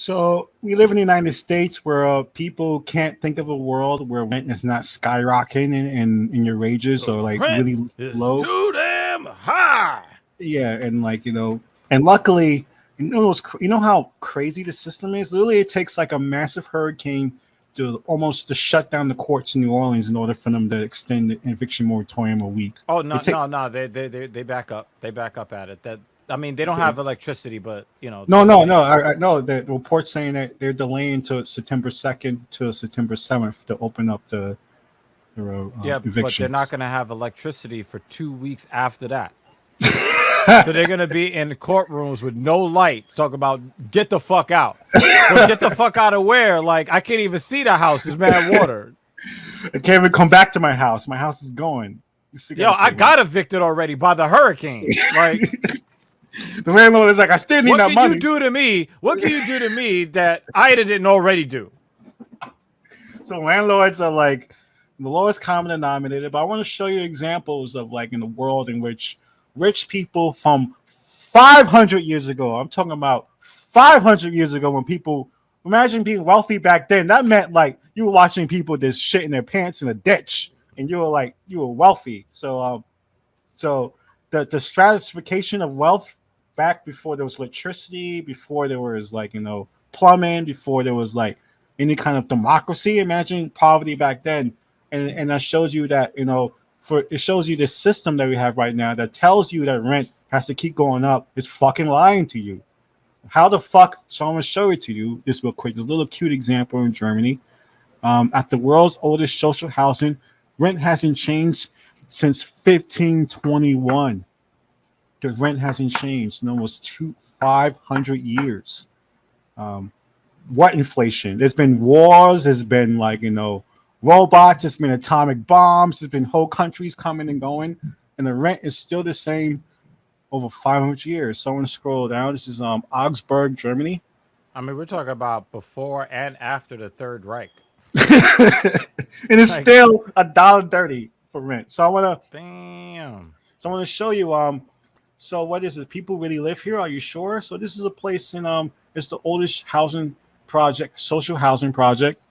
So we live in the United States where people can't think of a world where rent is not skyrocketing and your wages The are like rent really is low. too damn high. Yeah, and like and luckily, you know how crazy the system is. Literally, it takes like a massive hurricane to almost to shut down the courts in New Orleans in order for them to extend the eviction moratorium a week. Oh It no, take no, no! They back up. They back up at it. That I mean, they don't so, have electricity, but no, they're no, delaying no. it. I know the report's saying that they're delaying to September 2nd to September 7th to open up the Yeah, but they're not evictions. going to have electricity for 2 weeks after that. So they're going to be in courtrooms with no light. Talk about get the fuck out. But get the fuck out of where? Like I can't even see the house. It's mad water. I can't even come back to my house. My house is going. You still Yo, gotta I pay rent. got evicted already by the hurricane. Like, The landlord is like, I still need what that can you money. do to me? What can you do to me that I didn't already do? So landlords are like the lowest common denominator. But I want to show you examples of like in the world in which rich people from 500 years ago. I'm talking about 500 years ago when people imagine being wealthy back then. That meant like you were watching people just shit in their pants in a ditch, and you were wealthy. So the stratification of wealth back before there was electricity, before there was like plumbing, before there was like any kind of democracy. Imagine poverty back then, and that shows you that for it shows you the system that we have right now that tells you that rent has to keep going up is fucking lying to you. How the fuck? So I'm gonna show it to you this real quick. This little cute example in Germany. At the world's oldest social housing, rent hasn't changed since 1521. The rent hasn't changed in almost 500 years. Um, what inflation? There's been wars. There's been robots. There's been atomic bombs. There's been whole countries coming and going, and the rent is still the same over 500 years. So I want to scroll down. This is Augsburg, Germany. I mean, we're talking about before and after the Third Reich. And it's Like, still $1.30 for rent. So I want to damn. show you so what is it? People really live here? Are you sure? So this is a place in it's the oldest housing project, social housing project.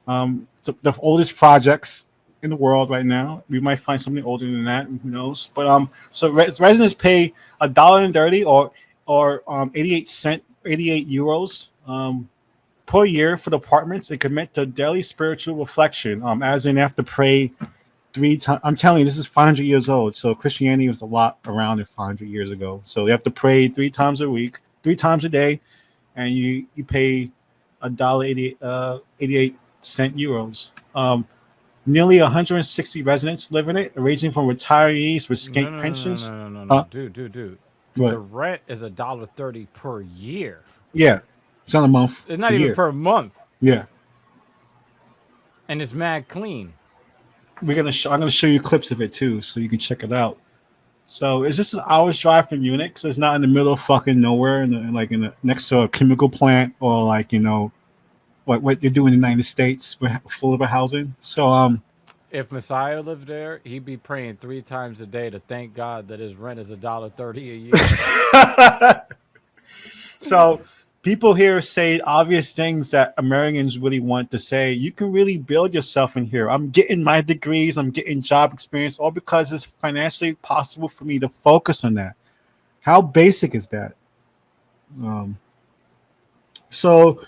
The oldest projects in the world right now. We might find something older than that. Who knows? But so residents pay $1.30 or 88 euros per year for the apartments and commit to daily spiritual reflection. As in have to pray 3 times. I'm telling you, this is 500 years old. So Christianity was a lot around it 500 years ago. So you have to pray 3 times a week, 3 times a day, and you pay $1.88 euros. Nearly 160 residents live in it, ranging from retirees with No, scant no, no, no, pensions. no, no, no, no, Huh? dude. The What? rent is $1.30 per year. Yeah, it's not a month, It's a not even year. per month, Yeah, and it's mad clean. I'm gonna show you clips of it too, so you can check it out. So is this an hour's drive from Munich? So it's not in the middle of fucking nowhere, next to a chemical plant or what they do in the United States, full of a housing. So If Messiah lived there, he'd be praying 3 times a day to thank God that his rent is $1.30 a year. so people here say obvious things that Americans really want to say. You can really build yourself in here. I'm getting my degrees, I'm getting job experience, all because it's financially possible for me to focus on that. How basic is that? Um, so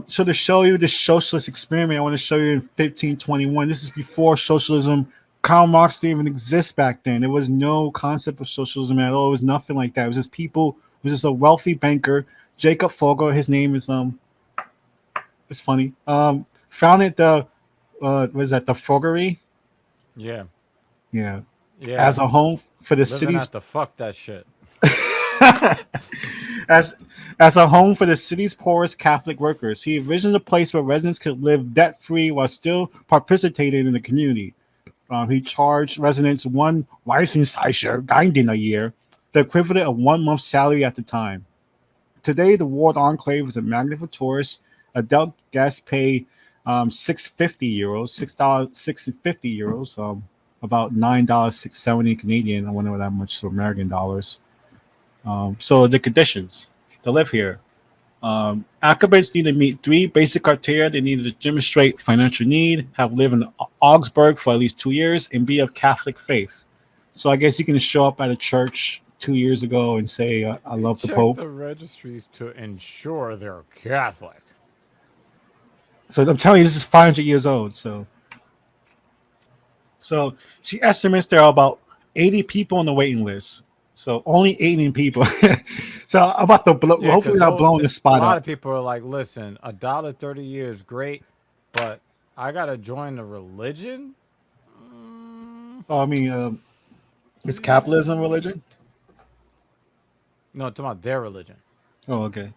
so to show you this socialist experiment, I want to show you in 1521. This is before socialism. Karl Marx didn't even exist back then. There was no concept of socialism at all. It was nothing like that. It was just people. It was just a wealthy banker, Jacob Fogel. His name is it's funny. Founded the was that the Fuggerei? Yeah, Yeah, yeah. as a home for the Living city's at the fuck that shit. as as a home for the city's poorest Catholic workers. He envisioned a place where residents could live debt free while still participating in the community. He charged residents one Weissenseicher Geinden a year, the equivalent of 1 month's salary at the time. Today, the Ward Enclave is a magnet for tourists. Adult guests pay €6.50, €6.50, about $9.70 Canadian. I wonder what that much to American dollars. So the conditions to live here. Applicants need to meet 3 basic criteria. They need to demonstrate financial need, have lived in Augsburg for at least 2 years, and be of Catholic faith. So I guess you can show up at a church 2 years ago and say, "I love the Check Pope." the registries to ensure they're Catholic. So I'm telling you, this is 500 years old. So she estimates there are about 80 people on the waiting list. So only 80 people. So I'm about to blow. Yeah, Hopefully, 'cause not blowing the a spot lot up. of people are like, listen, $1.30 a year is great, but I gotta join the religion. Oh, I mean, is capitalism religion? No, it's about their religion. Oh, okay.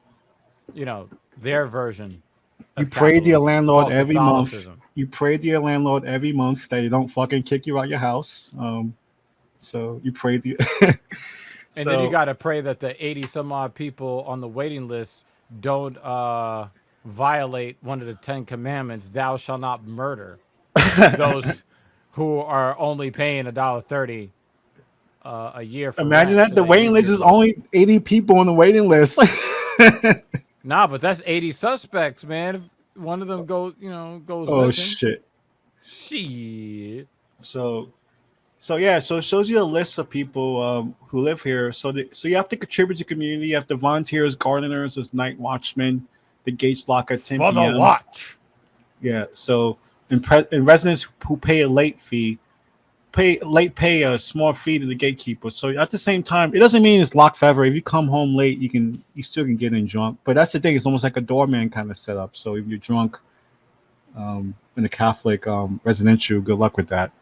You know, their version You of pray to your capitalism, landlord called every month. Catholicism. You pray to your landlord every month that they don't fucking kick you out your house. So you pray to. And then you got to pray that the 80 some odd people on the waiting list don't violate one of the 10 commandments. Thou shalt not murder those who are only paying $1.30 a year for Imagine rent, that so the that waiting you list can- is only 80 people on the waiting list. Nah, but that's 80 suspects, man. If one of them goes Oh missing. shit. Shit. So yeah, so it shows you a list of people who live here. So you have to contribute to the community. You have to volunteers, gardeners, as night watchmen. The gates lock at 10 For p.m. the watch. Yeah. So and residents who pay a late pay a small fee to the gatekeeper. So at the same time, it doesn't mean it's locked forever. If you come home late, you still can get in drunk. But that's the thing; it's almost like a doorman kind of setup. So if you're drunk in a Catholic residential, good luck with that.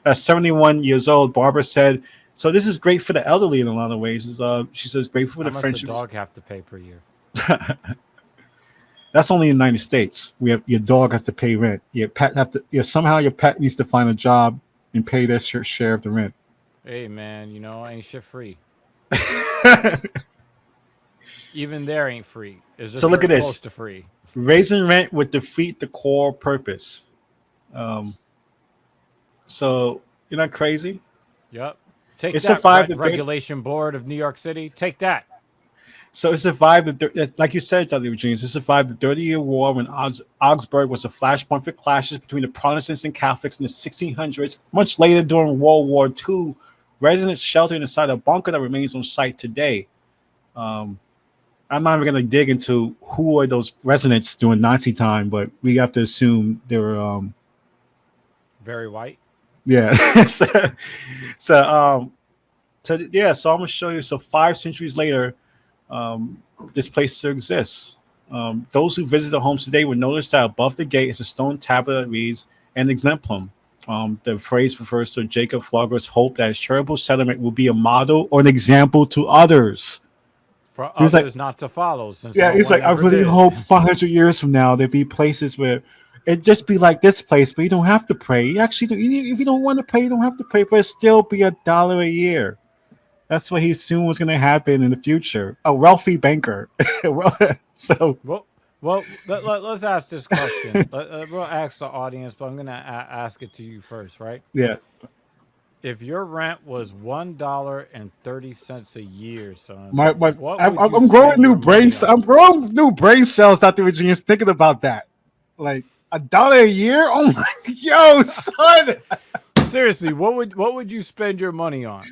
At 71 years old, Barbara said, "So this is great for the elderly in a lot of ways." She says, "Great for How the much friendships." the dog have to pay per year? That's only in the United States. We have your dog has to pay rent. Your pet somehow your pet needs to find a job and pay their share of the rent. Hey, man, ain't shit free. Even there ain't free. It's just So look at very this. close to free. Raising rent would defeat the core purpose. So you're not crazy. Yep. Take It that, survived the Regulation Board of New York City. Take that. So it survived like you said, W. James. It survived the 30-year war when Augsburg was a flashpoint for clashes between the Protestants and Catholics in the 1600s. Much later, during World War II, residents sheltered inside a bunker that remains on site today. I'm not even going to dig into who are those residents during Nazi time, but we have to assume they were very white. Yeah. so I'm gonna show you. So 5 centuries later, this place still exists. Those who visit the homes today would notice that above the gate is a stone tablet that reads "An exemplum." The phrase refers to Jacob Flogger's hope that his charitable settlement will be a model or an example to others. For others not to follow. Since he's like, I really hope 500 years from now there'd be places where it'd just be like this place, but you don't have to pray. You actually, if you don't want to pray, you don't have to pray, but it'd still be $1 a year. That's what he assumed was going to happen in the future. A wealthy banker. So, let's ask this question. We'll ask the audience, but I'm going to ask it to you first, right? Yeah. If your rent was $1.30 a year, son, I'm growing new brain. I'm growing new brain cells, Dr. Virginia's thinking about that. Like $1 a year? Oh my, yo, son. Seriously, what would you spend your money on?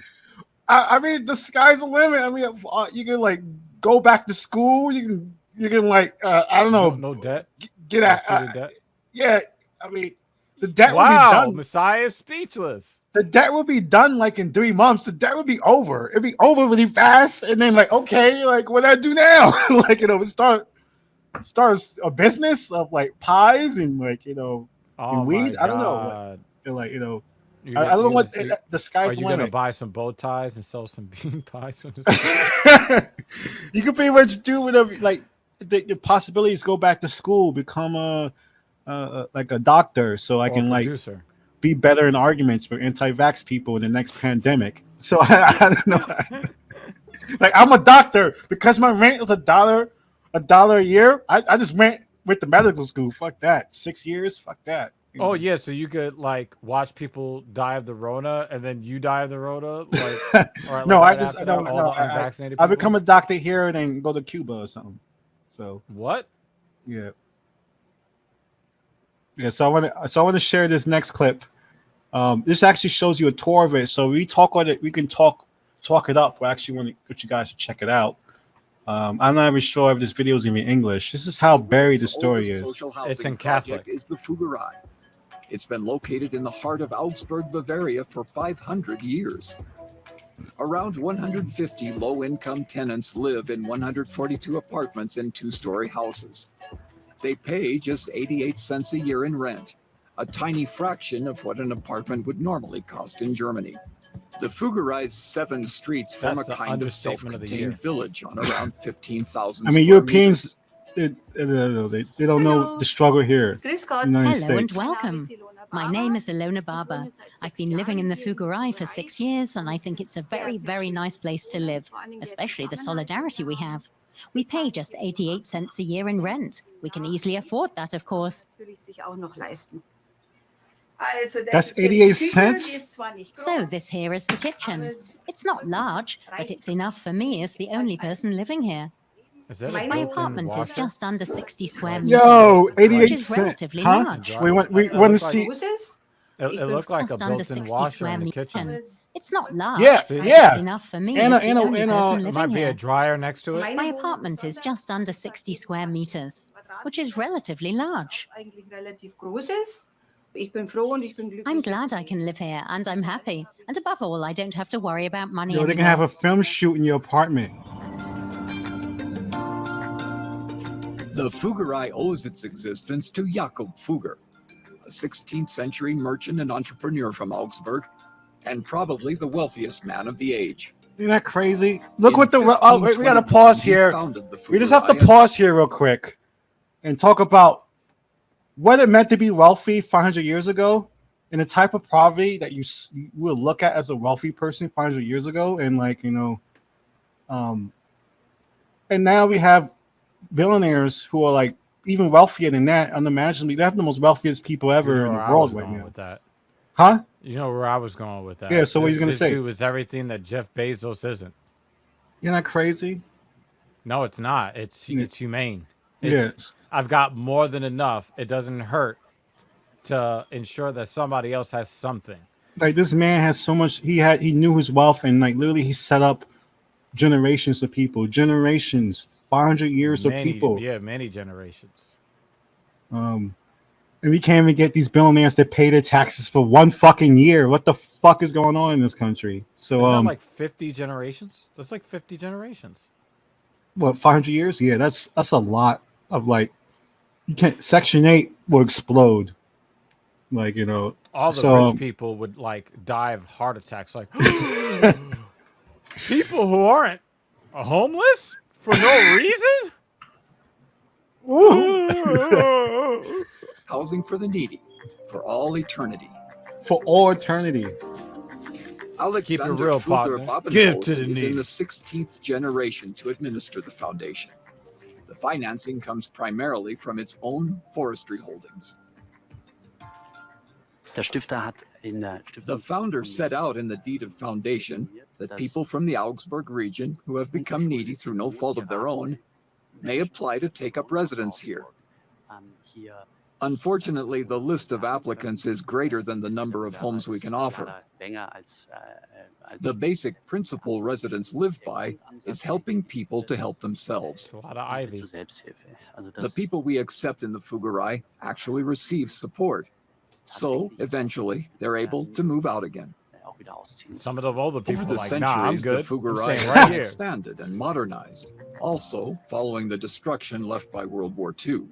I mean, the sky's the limit. I mean, you can like go back to school. You can like I don't know. No debt. Get out. Debt. Yeah, I mean, the debt will be done. Messiah is speechless. The debt will be done like in 3 months. The debt will be over. It'll be over really fast. And then like, okay, like what do I do now? Like, start a business of like pies and like, and weed. I don't know. Like, I don't know what the sky's the limit. Are you going to buy some bow ties and sell some bean pies? You can pretty much do whatever, like the possibilities. Go back to school, become like a doctor, so I can like be better in arguments for anti-vax people in the next pandemic. So I don't know. Like I'm a doctor because my rent is $1 a year. I just went to medical school. Fuck that. 6 years. Fuck that. Oh yeah, so you could like watch people die of the Rona, and then you die of the Rona. Like, no, I become a doctor here and then go to Cuba or something. So What? yeah. Yeah, so I want to share this next clip. This actually shows you a tour of it. So we talk on it. We can talk it up. We actually want to get you guys to check it out. I'm not even sure if this video is even English. This is how buried the story is. It's in Catholic. Is the Fuggerei. It's been located in the heart of Augsburg, Bavaria for 500 years. Around 150 low-income tenants live in 142 apartments and two-story houses. They pay just 88 cents a year in rent, a tiny fraction of what an apartment would normally cost in Germany. The Fuggerei's 7 streets form a That's the kind of understatement of the year. self-contained village on around 15,000 I mean, square Europeans, they don't know the struggle here. Grüß Gott. United Hello and States. welcome. My name is Ilona Barber. I've been living in the Fuggerei for 6 years, and I think it's a very, very nice place to live, especially the solidarity we have. We pay just 88 cents a year in rent. We can easily afford that, of course. That's 88 cents? So this here is the kitchen. It's not large, but it's enough for me as the only person living here. Is that a My built-in apartment is washer? just under 60 square meters, Yo, which 88 is cents. relatively Huh? large. We want to Looks see. It looked like a Just under built-in 60 washer square in the kitchen. meters. It's not large, Yeah, but yeah. it's enough for me And as a- the and a- only and a- person There living might be a here. dryer next to it. My apartment is just under 60 square meters, which is relatively large. I'm glad I can live here, and I'm happy. And above all, I don't have to worry about money Yo, they can anymore. have a film shoot in your apartment. The Fuggerei owes its existence to Jakob Fugger, a 16th century merchant and entrepreneur from Augsburg, and probably the wealthiest man of the age. Isn't that crazy? Look In what the. Oh, wait, we got to 1521, pause he here. founded the We just have to Fuggerei as- pause here real quick and talk about what it meant to be wealthy 500 years ago and the type of poverty that you will look at as a wealthy person 500 years ago. And and now we have billionaires who are like even wealthier than that, unimaginably. They have the most wealthiest people ever You know in where the I world was right going now. with that. Huh? You know where I was going with that. Yeah, so what he's gonna This say? dude was everything that Jeff Bezos isn't. Isn't that crazy? No, it's not. It's Yeah. it's humane. Yes. I've got more than enough. It doesn't hurt to ensure that somebody else has something. Like this man has so much. He knew his wealth, and like literally he set up generations of people, 500 years of people. Yeah, many generations. And we can't even get these billionaires to pay their taxes for one fucking year. What the fuck is going on in this country? So Is that like 50 generations? That's like 50 generations. what, 500 years? Yeah, that's a lot of like. You can't. Section 8 will explode. Like All the So, rich people would like die of heart attacks. Like people who aren't homeless for no reason. Housing for the needy, for all eternity. for all eternity. Alexander real, Fugger partner. Give to Babenhausen the is needy. in the 16th generation to administer the foundation. The financing comes primarily from its own forestry holdings. The founder set out in the deed of foundation that people from the Augsburg region who have become needy through no fault of their own may apply to take up residence here. Unfortunately, the list of applicants is greater than the number of homes we can offer. The basic principle residents live by is helping people to help themselves. A lot of ivy. The people we accept in the Fuggerei actually receive support. So, eventually, they're able to move out again. Some of the older people Over the are like, nah, I'm centuries, good. the Fuggerei I'm staying has right been here. expanded and modernized, also following the destruction left by World War II.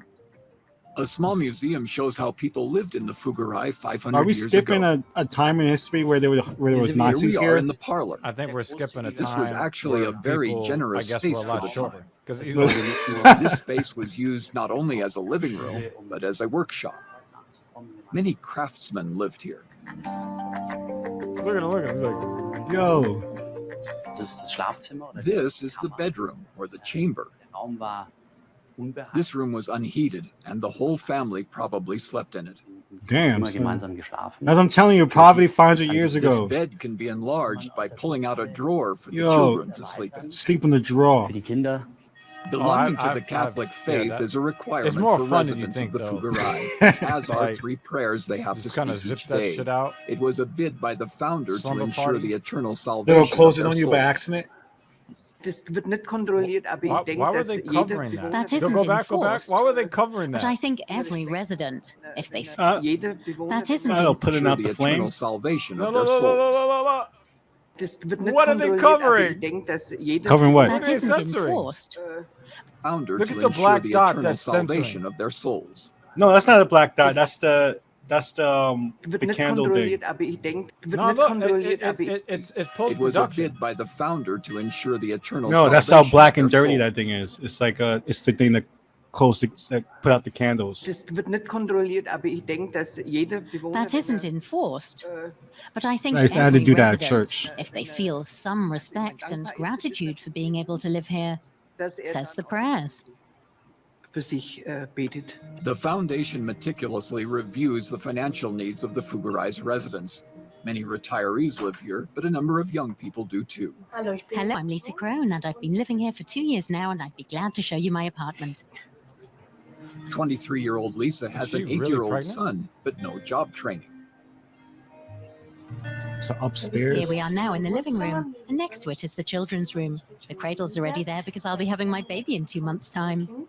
A small museum shows how people lived in the Fuggerei 500 Are we years skipping ago. a time in history where there was Here Nazis we are here? in the parlor. I think we're skipping a time. This was actually where a very people, generous I guess, space were a for lot the shorter. time. 'Cause he's This space was used not only as a living room, but as a workshop. Many craftsmen lived here. look at him, look at him. Like, Yo, This is the bedroom or the chamber. This room was unheated, and the whole family probably slept in it. damn. Son. As I'm telling you, poverty 500 years This ago. bed can be enlarged by pulling out a drawer for the Yo. children to sleep in. Sleep in the drawer. Belonging to the I've- Catholic faith is a requirement more for fun than you residents think, of the though. Fuggerei, as are Like, 3 prayers they have to just kind speak of zip each that day. shit out. It was a bid by the founder to Slumber ensure party. the eternal They'll salvation close of it their on you by souls. accident. Das wird nicht kontrolliert, aber ich denke, Why were dass they jeder covering Bewohner that? That isn't Go back. enforced. Why were they covering But that? I think every resident, if they jeder Bewohner That isn't Oh, putting Ensure out the the eternal flames. salvation No, of no, their no, no, no, souls. no, no. das wird nicht What are they kontrolliert, aber ich covering? denke, dass jeder Covering what? that What are they isn't censoring? enforced. Founder Look to at the ensure black the dot eternal that's censoring. salvation of their souls. No, that's not a black dot. Just- That's the wird the nicht candle thing. kontrolliert, aber ich denke, wird No, nicht look, kontrolliert, aber it's It was a post-production. bid by the founder to ensure the eternal No, salvation that's how black of and their dirty souls. that thing is. It's like it's the thing that that put out the candles. das wird nicht kontrolliert, aber ich denke, dass jeder Bewohner That isn't enforced. But I think I used to have to every do that at resident, church. if they feel some respect and gratitude for being able to live here, dass says the prayers. für sich betet. The foundation meticulously reviews the financial needs of the Fuggerei's residents. Many retirees live here, but a number of young people do too. Hello, I'm Lisa Crone, and I've been living here for 2 years now, and I'd be glad to show you my apartment. 23-year-old Lisa has she an really 8-year-old pregnant? son, but no job training. So upstairs. Here we are now in the living room, and next to it is the children's room. The cradle's already there because I'll be having my baby in 2 months' time.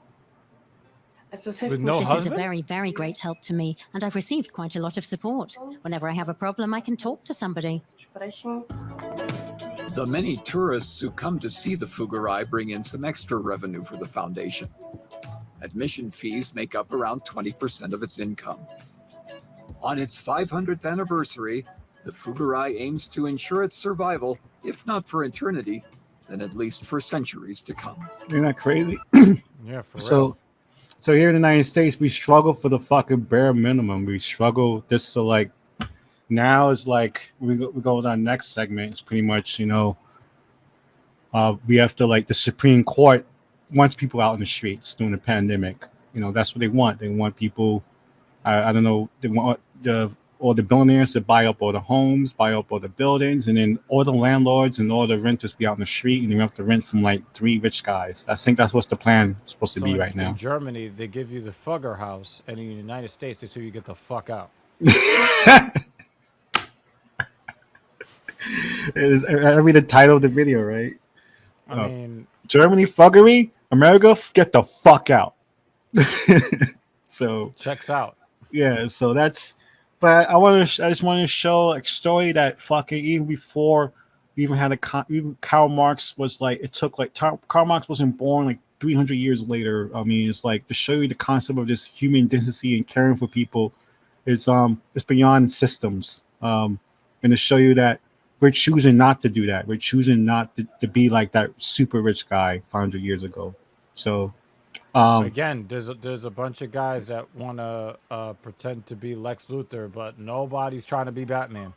With no This is a husband? very, very great help to me, and I've received quite a lot of support. Whenever I have a problem, I can talk to somebody. The many tourists who come to see the Fuggerei bring in some extra revenue for the foundation. Admission fees make up around 20% of its income. On its 500th anniversary, the Fuggerei aims to ensure its survival, if not for eternity, then at least for centuries to come. You're not crazy. Yeah, for real. So here in the United States, we struggle for the fucking bare minimum. We struggle just to like. Now it's like we go with our next segment. It's pretty much we have to like the Supreme Court wants people out in the streets during the pandemic. That's what they want. They want people. I don't know. They want all the billionaires to buy up all the homes, buy up all the buildings, and then all the landlords and all the renters be out in the street, and you have to rent from like 3 rich guys. I think that's what's the plan supposed to be right now. In Germany, they give you the Fugger house, and in the United States, they tell you get the fuck out. I read the title of the video, right? I mean, Germany Fuggerei, America, get the fuck out. So checks out. yeah, so that's. But I just want to show a story that fucking even before we even had even Karl Marx was like it took like Karl Marx wasn't born like 300 years later. I mean, it's like to show you the concept of just human decency and caring for people is it's beyond systems. And to show you that we're choosing not to do that. We're choosing not to be like that super rich guy 500 years ago. So Again, there's a bunch of guys that want to pretend to be Lex Luthor, but nobody's trying to be Batman.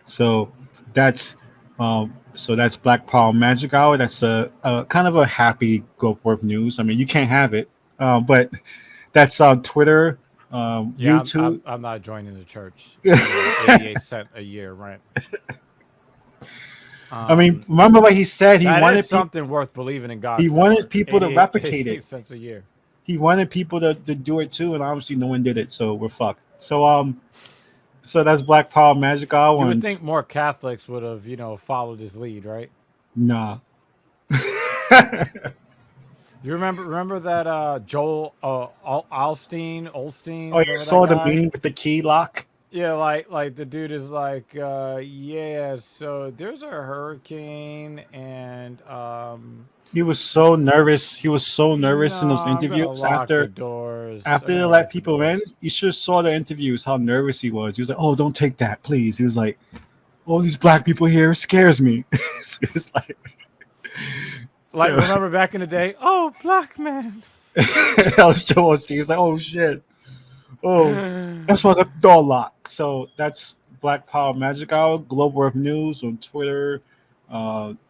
so that's Black Power Magic Hour. That's a kind of a happy Gopworth news. I mean, you can't have it, but that's on Twitter, Yeah, YouTube. I'm not joining the church. 88 cents a year rent. I mean, remember what he said? He That wanted is something worth believing in God. he for. wanted people to 88 replicate it. cents a year. He wanted people to do it too, and obviously no one did it, so we're fucked. So so that's Black Power Magic Hour. You would and- think more Catholics would have, followed his lead, right? Nah. You remember that Joel Olstein? Oh, you remember saw that the guy? meeting with the key lock? Yeah, like the dude is like, yeah, so there's a hurricane and He was so nervous. He was so nervous in those no, I'm gonna interviews lock the after doors. they I'm let gonna people lock in. the doors. You should have saw the interviews, how nervous he was. He was like, "Oh, don't take that, please." He was like, "All these black people here scares me." It's like so- Remember back in the day? Oh, black man. that was Joe Osteen. He was like, "Oh shit, oh, that's why the door locked." So that's Black Power Magic Hour, Global Earth News on Twitter,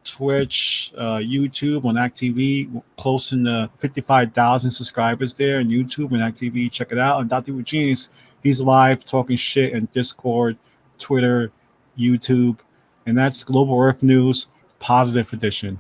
Twitch, YouTube on act.tv, close to 55,000 subscribers there on YouTube and act.tv. Check it out. And Dr. Genius, he's live talking shit in Discord, Twitter, YouTube, and that's Global Earth News, Positive Edition.